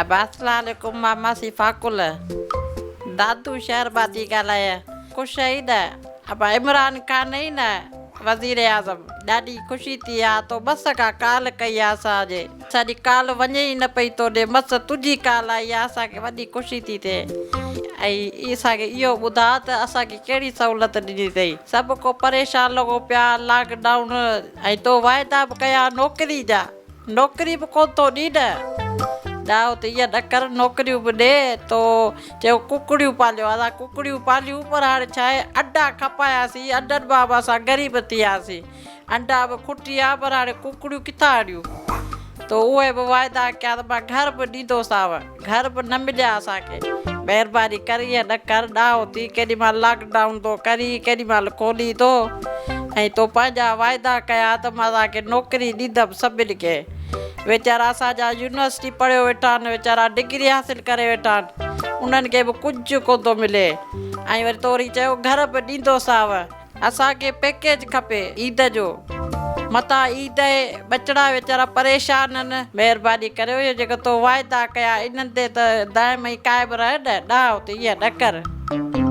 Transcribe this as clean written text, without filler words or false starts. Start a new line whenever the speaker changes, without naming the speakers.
Assalamualaikum Mama Sifakul. दादू शहरबादी ॻाल्हायां ख़ुशि आई न इमरान खान ई न वज़ीर आज़म ॾाढी ख़ुशी थी आहे तो बस खां काल कई आहे असांजे असांजी काल वञे ई न पई तोॾे मस तुंहिंजी काल आई आहे असांखे वॾी ख़ुशी थी थिए ऐं असांखे इहो ॿुधा त असांखे कहिड़ी सहूलियत ॾिनी अथई सभु को परेशान लॻो पिया लॉकडाउन ऐं तो वाइदा बि कया नौकिरी जा नौकिरी बि कोन थो ॾी न ॾाहो त इहा न कर नौकिरियूं बि ॾे तो चयो कुकड़ियूं पालियो असां कुकड़ियूं पालियूं पर हाणे छा आहे अंडा खपायासीं अंडनि मां बि असां ग़रीब थी वियासीं अंडा बि खुटी विया पर हाणे कुकड़ियूं किथां आणियूं त उहे बि वाइदा कया त मां घर बि ॾींदोसांव घर बि न मिलिया असांखे महिरबानी करे इहा न कर ॾाहो थी केॾीमहिल लॉकडाउन थो करी केॾीमहिल खोली थो ऐं तो पंहिंजा वाइदा कया त मां तव्हांखे नौकिरी ॾींदमि सभिनी खे वीचारा असांजा यूनिवर्सिटी पढ़ियो वेठा आहिनि वीचारा डिग्री हासिलु करे वेठा आहिनि उन्हनि खे बि कुझु कोन थो मिले ऐं वरी तो वरी चयो घर बि ॾींदोसांव असांखे पैकेज खपे ईद जो मथां ईद बचड़ा वीचारा परेशान आहिनि महिरबानी करे इहो जेको तो वाइदा कया इन्हनि ते त दाइम ई क़ाइमु रहे न ॾाहो त इहा न कर